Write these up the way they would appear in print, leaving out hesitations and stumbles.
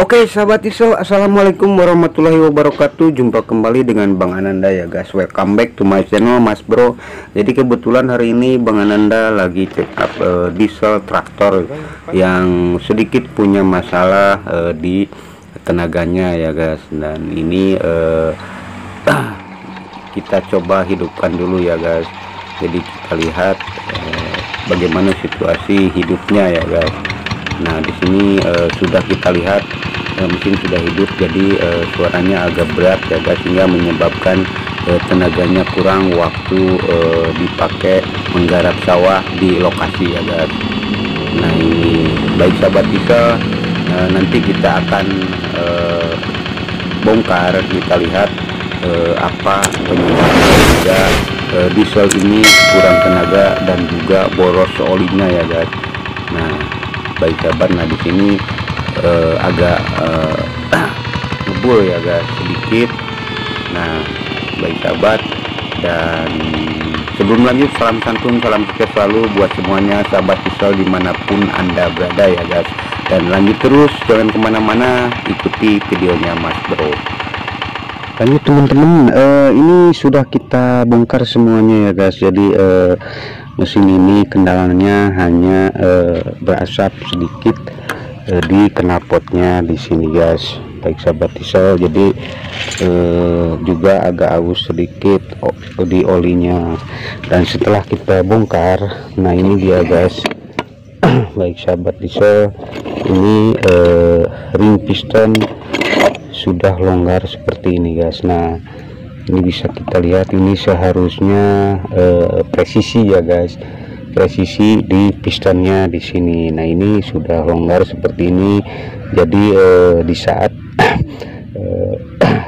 Oke sahabat Isel, assalamualaikum warahmatullahi wabarakatuh. Jumpa kembali dengan Bang Ananda ya guys. Welcome back to my channel Mas Bro. Jadi kebetulan hari ini Bang Ananda lagi check up diesel traktor yang sedikit punya masalah di tenaganya ya guys. Dan ini kita coba hidupkan dulu ya guys. Jadi kita lihat bagaimana situasi hidupnya ya guys. Nah di sini sudah kita lihat mesin sudah hidup, jadi suaranya agak berat ya guys, sehingga menyebabkan tenaganya kurang waktu dipakai menggarap sawah di lokasi ya guys. Nah ini baik sahabat diesel, nanti kita akan bongkar, kita lihat apa penyebabnya sehingga diesel ini kurang tenaga dan juga boros olinya ya guys. Nah baik sahabat, nah di sini agak ngebul ya guys sedikit. Nah baik sahabat, dan sebelum lanjut salam santun, salam sukses selalu buat semuanya sahabat diesel dimanapun anda berada ya guys. Dan lanjut terus, jangan kemana-mana, ikuti videonya Mas Bro. Lanjut teman-teman, ini sudah kita bongkar semuanya ya guys. Jadi mesin ini kendalanya hanya berasap sedikit di knalpotnya di sini guys. Baik sahabat diesel, jadi juga agak aus sedikit di olinya. Dan setelah kita bongkar, nah ini dia guys. Baik sahabat diesel, ini ring piston sudah longgar seperti ini guys. Nah ini bisa kita lihat, ini seharusnya presisi ya guys, presisi di pistonnya di sini. Nah ini sudah longgar seperti ini, jadi di saat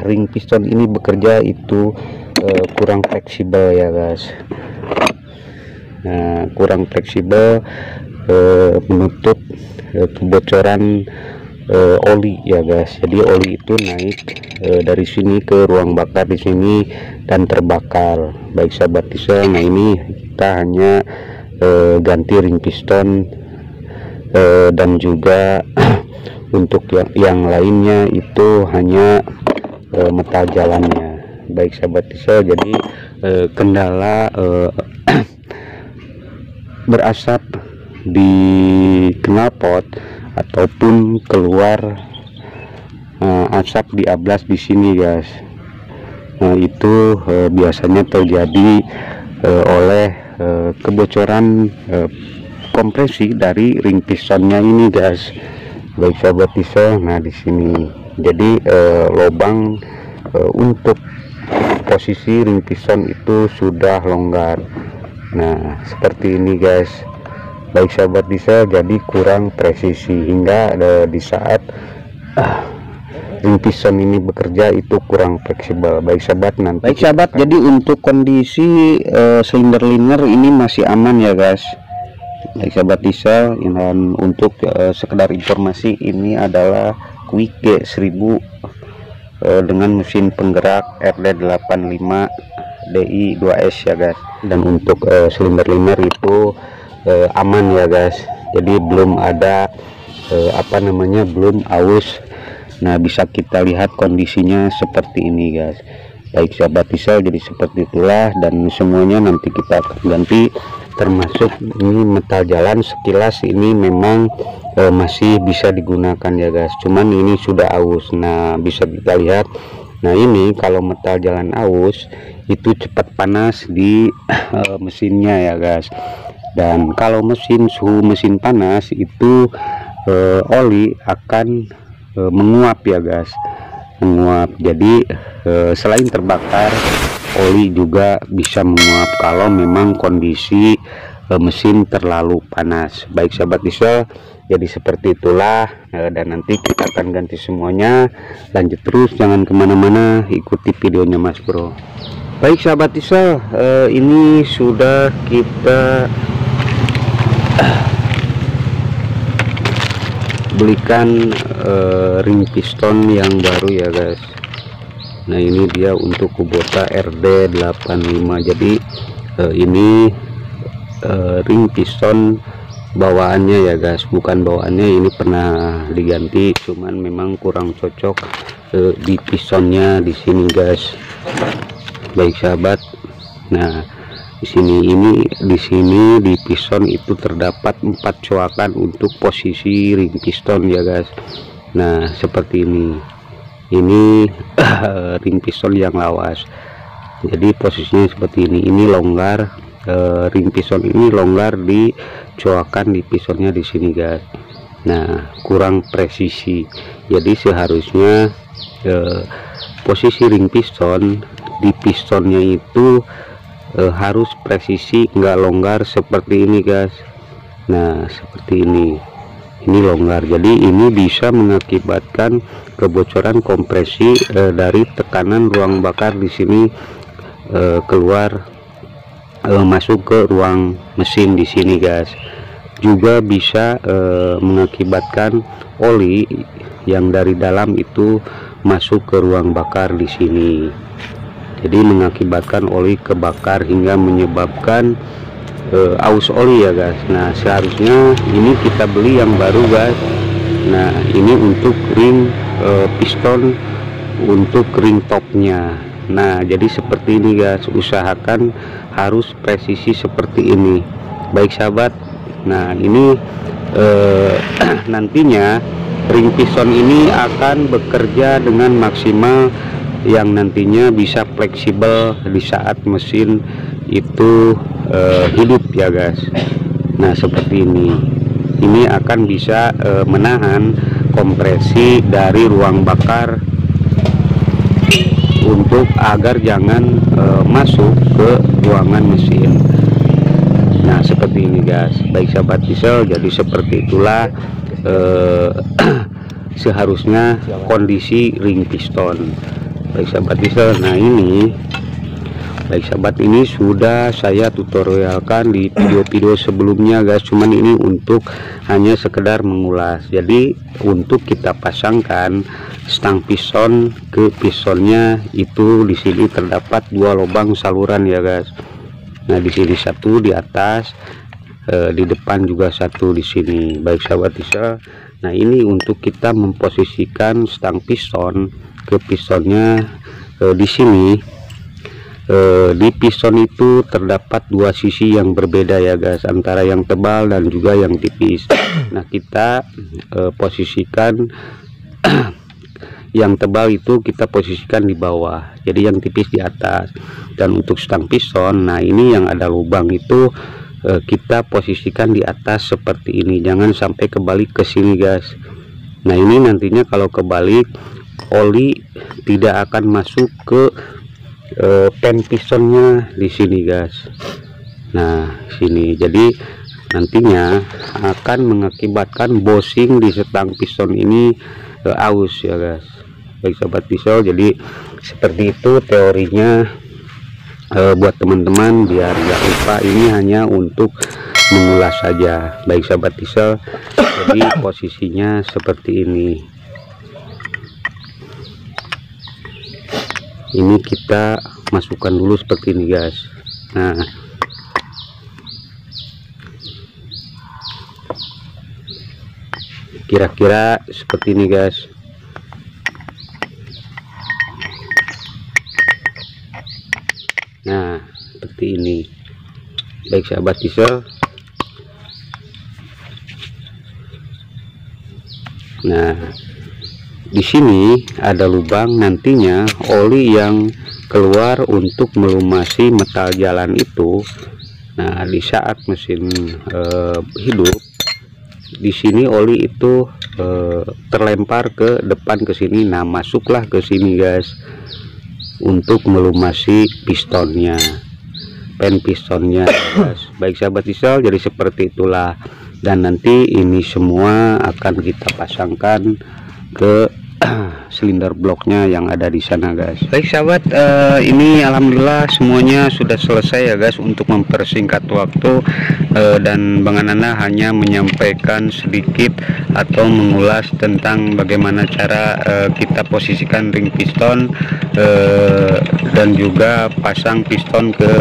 ring piston ini bekerja itu kurang fleksibel ya guys. Nah kurang fleksibel, menutup kebocoran oli ya guys. Jadi oli itu naik dari sini ke ruang bakar di sini dan terbakar. Baik sahabat diesel, nah ini kita hanya ganti ring piston dan juga untuk yang lainnya itu hanya metal jalannya. Baik sahabat diesel, jadi kendala berasap di knalpot ataupun keluar asap di ablas di sini guys. Nah itu biasanya terjadi oleh kebocoran kompresi dari ring pistonnya ini guys. Baik sahabat diesel, nah di sini jadi lubang untuk posisi ring piston itu sudah longgar. Nah seperti ini guys. Baik sahabat diesel, jadi kurang presisi hingga di saat ring piston ini bekerja itu kurang fleksibel. Baik sahabat, nanti baik sahabat, jadi untuk kondisi silinder liner ini masih aman ya guys. Baik sahabat diesel, dan untuk sekedar informasi, ini adalah Quick G1000 dengan mesin penggerak RD85 DI 2S ya guys. Dan untuk silinder liner itu aman ya guys, jadi belum ada belum aus. Nah bisa kita lihat kondisinya seperti ini guys. Baik sahabat diesel, jadi seperti itulah, dan semuanya nanti kita akan ganti, termasuk ini metal jalan. Sekilas ini memang masih bisa digunakan ya guys, cuman ini sudah aus. Nah bisa kita lihat, nah ini kalau metal jalan aus itu cepat panas di mesinnya ya guys. Dan kalau suhu mesin panas itu oli akan menguap ya guys, menguap. Jadi selain terbakar, oli juga bisa menguap kalau memang kondisi mesin terlalu panas. Baik sahabat diesel, jadi seperti itulah, dan nanti kita akan ganti semuanya. Lanjut terus, jangan kemana-mana, ikuti videonya Mas Bro. Baik sahabat diesel, ini sudah kita belikan ring piston yang baru ya guys. Nah ini dia untuk Kubota RD85. Jadi ini ring piston bawaannya ya guys, bukan bawaannya, ini pernah diganti, cuman memang kurang cocok di pistonnya di sini guys. Baik sahabat, nah di sini di piston itu terdapat 4 coakan untuk posisi ring piston ya guys. Nah seperti ini ring piston yang lawas, jadi posisinya seperti ini longgar. Ring piston ini longgar di coakan di pistonnya di sini guys. Nah kurang presisi, jadi seharusnya posisi ring piston di pistonnya itu harus presisi, nggak longgar seperti ini guys. Nah seperti ini longgar, jadi ini bisa mengakibatkan kebocoran kompresi dari tekanan ruang bakar di sini keluar masuk ke ruang mesin di sini guys. Juga bisa mengakibatkan oli yang dari dalam itu masuk ke ruang bakar di sini, jadi mengakibatkan oli kebakar hingga menyebabkan aus oli ya guys. Nah seharusnya ini kita beli yang baru guys. Nah ini untuk ring piston, untuk ring topnya. Nah jadi seperti ini guys, usahakan harus presisi seperti ini. Baik sahabat, nah ini nantinya ring piston ini akan bekerja dengan maksimal, yang nantinya bisa fleksibel di saat mesin itu hidup ya guys. Nah seperti ini akan bisa menahan kompresi dari ruang bakar untuk agar jangan masuk ke ruangan mesin. Nah seperti ini guys. Baik sahabat diesel, jadi seperti itulah seharusnya kondisi ring piston. Baik sahabat diesel, nah ini baik sahabat, ini sudah saya tutorialkan di video-video sebelumnya guys, cuman ini untuk hanya sekedar mengulas. Jadi untuk kita pasangkan stang piston ke pistonnya itu di sini terdapat 2 lubang saluran ya guys. Nah di sini 1 di atas, di depan juga 1 di sini. Baik sahabat diesel, nah ini untuk kita memposisikan stang piston ke pistonnya di sini. Di piston itu terdapat 2 sisi yang berbeda ya guys, antara yang tebal dan juga yang tipis. Nah kita posisikan yang tebal itu kita posisikan di bawah, jadi yang tipis di atas. Dan untuk stang piston, nah ini yang ada lubang itu kita posisikan di atas seperti ini, jangan sampai kebalik ke sini guys. Nah ini nantinya kalau kebalik, oli tidak akan masuk ke pen pistonnya di sini guys. Nah sini, jadi nantinya akan mengakibatkan bosing di stang piston ini aus ya guys. Baik sahabat diesel, jadi seperti itu teorinya buat teman-teman biar nggak lupa. Ini hanya untuk mengulas saja. Baik sahabat diesel, jadi posisinya seperti ini kita masukkan dulu seperti ini guys. Nah kira-kira seperti ini guys. Nah seperti ini. Baik sahabat diesel, nah di sini ada lubang, nantinya oli yang keluar untuk melumasi metal jalan itu. Nah di saat mesin hidup, di sini oli itu terlempar ke depan ke sini. Nah masuklah ke sini guys untuk melumasi pistonnya, pen pistonnya guys. Baik sahabat diesel, jadi seperti itulah. Dan nanti ini semua akan kita pasangkan ke silinder bloknya yang ada di sana guys. Baik sahabat, ini alhamdulillah semuanya sudah selesai ya guys. Untuk mempersingkat waktu dan Bang Ananda hanya menyampaikan sedikit atau mengulas tentang bagaimana cara kita posisikan ring piston dan juga pasang piston ke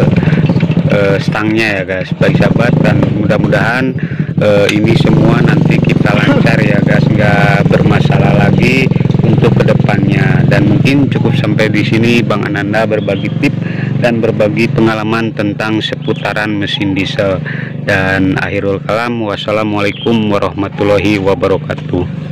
stangnya ya guys. Baik sahabat, dan mudah-mudahan ini semua nanti kita lancar ya guys, nggak bermasalah lagi untuk kedepannya. Dan mungkin cukup sampai di sini Bang Ananda berbagi tips dan berbagi pengalaman tentang seputaran mesin diesel. Dan akhirul kalam, wassalamualaikum warahmatullahi wabarakatuh.